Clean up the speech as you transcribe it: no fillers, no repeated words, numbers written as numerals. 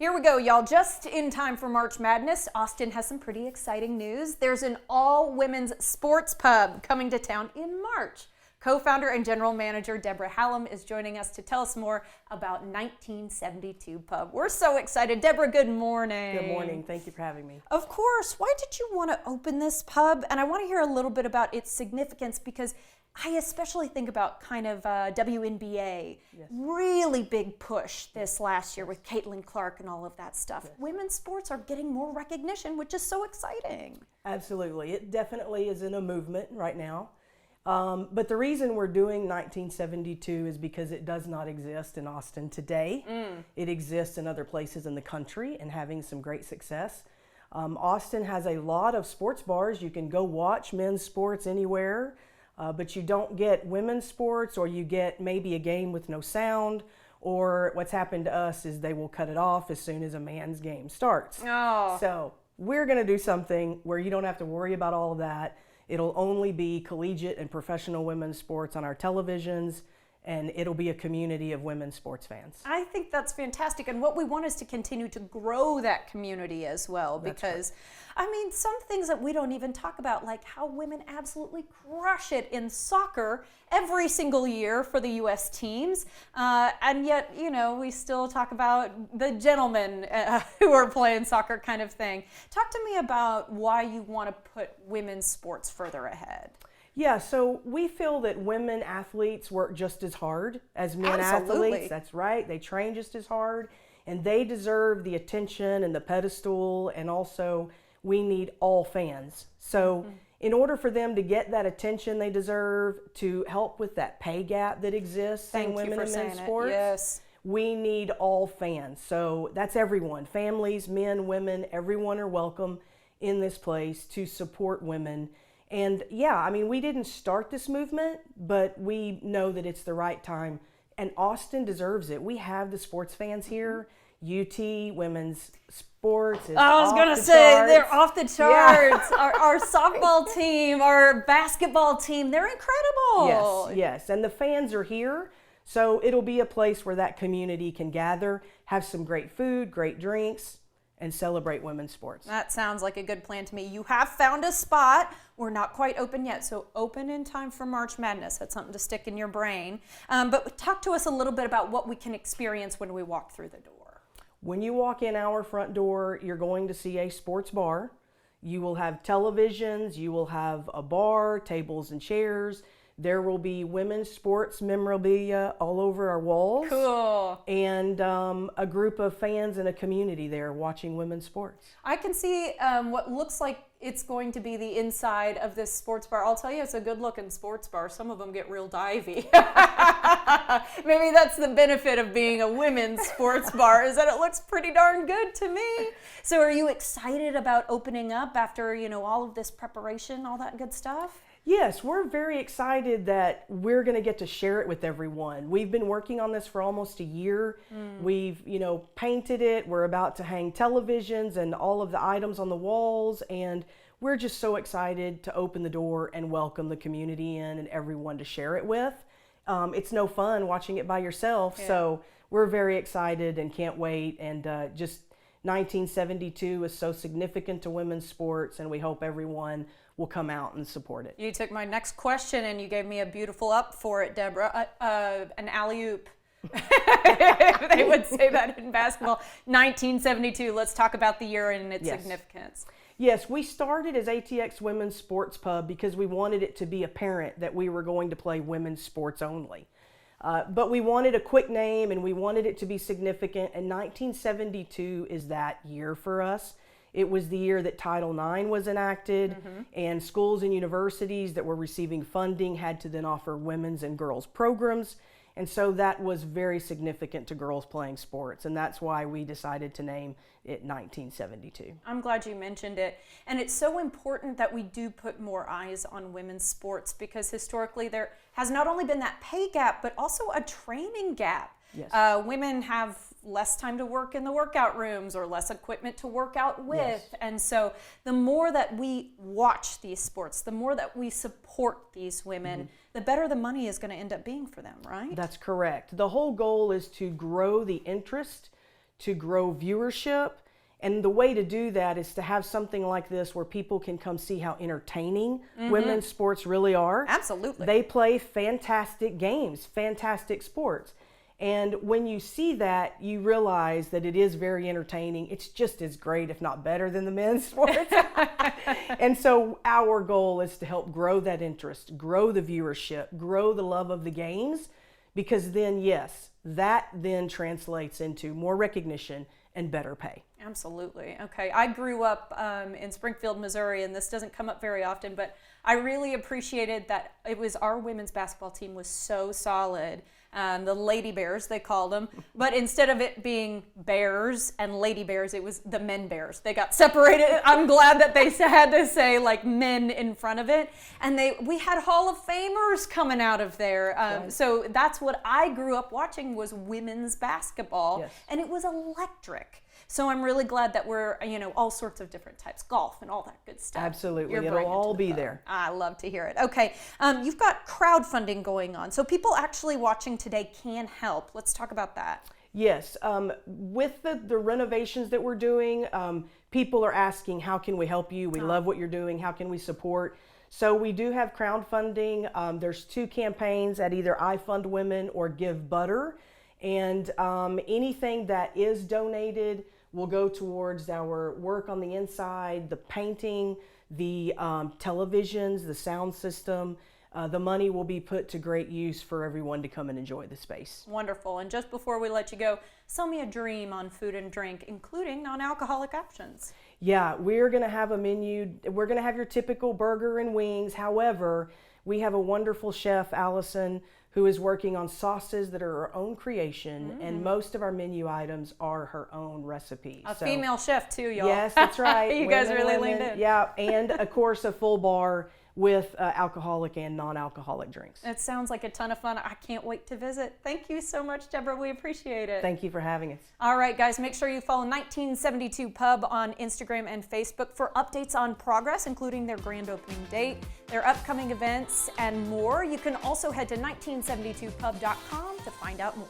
Here we go, y'all. Just in time for March Madness, Austin has some pretty exciting news. There's an all-women's sports pub coming to town in March. Co-founder and general manager Deborah Hallam is joining us to tell us more about 1972 Pub. We're so excited. Deborah, good morning. Good morning. Thank you for having me. Of course. Why did you want to open this pub? And I want to hear a little bit about its significance because I especially think about kind of WNBA, really big push this last year with Caitlin Clark and all of that stuff. Yes. Women's sports are getting more recognition, which is so exciting. Absolutely. It definitely is in a movement right now. But the reason we're doing 1972 is because it does not exist in Austin today. It exists in other places in the country and having some great success. Austin has a lot of sports bars. You can go watch men's sports anywhere. But you don't get women's sports, or you get maybe a game with no sound, or what's happened to us is they will cut it off as soon as a man's game starts. Oh. So we're going to do something where you don't have to worry about all of that. It'll only be collegiate and professional women's sports on our televisions, and it'll be a community of women's sports fans. I think that's fantastic. And what we want is to continue to grow that community as well, because, I mean, some things that we don't even talk about, like how women absolutely crush it in soccer every single year for the U.S. teams. And yet, you know, we still talk about the gentlemen who are playing soccer kind of thing. Talk to me about why you want to put women's sports further ahead. Yeah, so we feel that women athletes work just as hard as men athletes. That's right. They train just as hard, and they deserve the attention and the pedestal, and also we need all fans. So in order for them to get that attention they deserve, to help with that pay gap that exists in women and men's sports, yes, we need all fans. So that's everyone, families, men, women, everyone are welcome in this place to support women. And yeah, I mean, we didn't start this movement, but we know that it's the right time. And Austin deserves it. We have the sports fans here. UT women's sports is I was going to say, they're off the charts. Yeah. Our softball team, our basketball team, they're incredible. Yes. And the fans are here. So it'll be a place where that community can gather, have some great food, great drinks, and celebrate women's sports. That sounds like a good plan to me. You have found a spot. We're not quite open yet, so open in time for March Madness. That's something to stick in your brain. But talk to us a little bit about what we can experience when we walk through the door. When you walk in our front door, you're going to see a sports bar. You will have televisions, you will have a bar, tables and chairs. There will be women's sports memorabilia all over our walls. Cool. And a group of fans and a community there watching women's sports. I can see what looks like it's going to be the inside of this sports bar. I'll tell you, it's a good-looking sports bar. Some of them get real divey. Maybe that's the benefit of being a women's sports bar, is that it looks pretty darn good to me. So are you excited about opening up after, you know, all of this preparation, all that good stuff? Yes, we're very excited that we're going to get to share it with everyone. We've been working on this for almost a year. We've, painted it. We're about to hang televisions and all of the items on the walls, and we're just so excited to open the door and welcome the community in and everyone to share it with. It's no fun watching it by yourself, so we're very excited and can't wait. And just 1972 is so significant to women's sports, and we hope everyone will come out and support it. You took my next question and you gave me a beautiful up for it, Deborah. An alley-oop. They would say that in basketball. 1972, let's talk about the year and its significance. Yes, we started as ATX Women's Sports Pub because we wanted it to be apparent that we were going to play women's sports only. But we wanted a quick name and we wanted it to be significant, and 1972 is that year for us. It was the year that Title IX was enacted, and schools and universities that were receiving funding had to then offer women's and girls programs. And so that was very significant to girls playing sports, and that's why we decided to name it 1972. I'm glad you mentioned it. And it's so important that we do put more eyes on women's sports, because historically there has not only been that pay gap, but also a training gap. Yes. Women have less time to work in the workout rooms or less equipment to work out with. And so the more that we watch these sports, the more that we support these women, the better the money is going to end up being for them, right? That's correct. The whole goal is to grow the interest, to grow viewership. And the way to do that is to have something like this where people can come see how entertaining women's sports really are. Absolutely. They play fantastic games, fantastic sports. And when you see that, you realize that it is very entertaining. It's just as great, if not better, than the men's sports. And so our goal is to help grow that interest, grow the viewership, grow the love of the games, because then, yes, that then translates into more recognition and better pay. Absolutely. Okay. I grew up in Springfield, Missouri, and this doesn't come up very often, but I really appreciated that it was our women's basketball team was so solid. The Lady Bears, they called them. But instead of it being Bears and Lady Bears, it was the Men Bears. They got separated. I'm glad that they had to say like men in front of it. And we had Hall of Famers coming out of there. Right. So that's what I grew up watching was women's basketball. Yes. And it was electric. So I'm really glad that we're, all sorts of different types, golf and all that good stuff. Absolutely. You're It'll bringing all to the be club. there. I love to hear it. Okay. You've got crowdfunding going on. So people actually watching today can help. Let's talk about that. Yes. With the renovations that we're doing, people are asking, how can we help you? We love what you're doing. How can we support? So we do have crowdfunding. There's 2 campaigns at either I Fund Women or Give Butter. And anything that is donated will go towards our work on the inside, the painting, the televisions, the sound system. The money will be put to great use for everyone to come and enjoy the space. Wonderful. And just before we let you go, sell me a dream on food and drink, including non-alcoholic options. Yeah, we're going to have a menu. We're going to have your typical burger and wings. However, we have a wonderful chef, Allison, who is working on sauces that are her own creation, and most of our menu items are her own recipes. A female chef too, y'all. Yes, that's right. You guys Women, really women. leaned in. Yeah, and of course a full bar with alcoholic and non-alcoholic drinks. It sounds like a ton of fun. I can't wait to visit. Thank you so much, Deborah. We appreciate it. Thank you for having us. All right, guys, make sure you follow 1972 Pub on Instagram and Facebook for updates on progress, including their grand opening date, their upcoming events, and more. You can also head to 1972pub.com to find out more.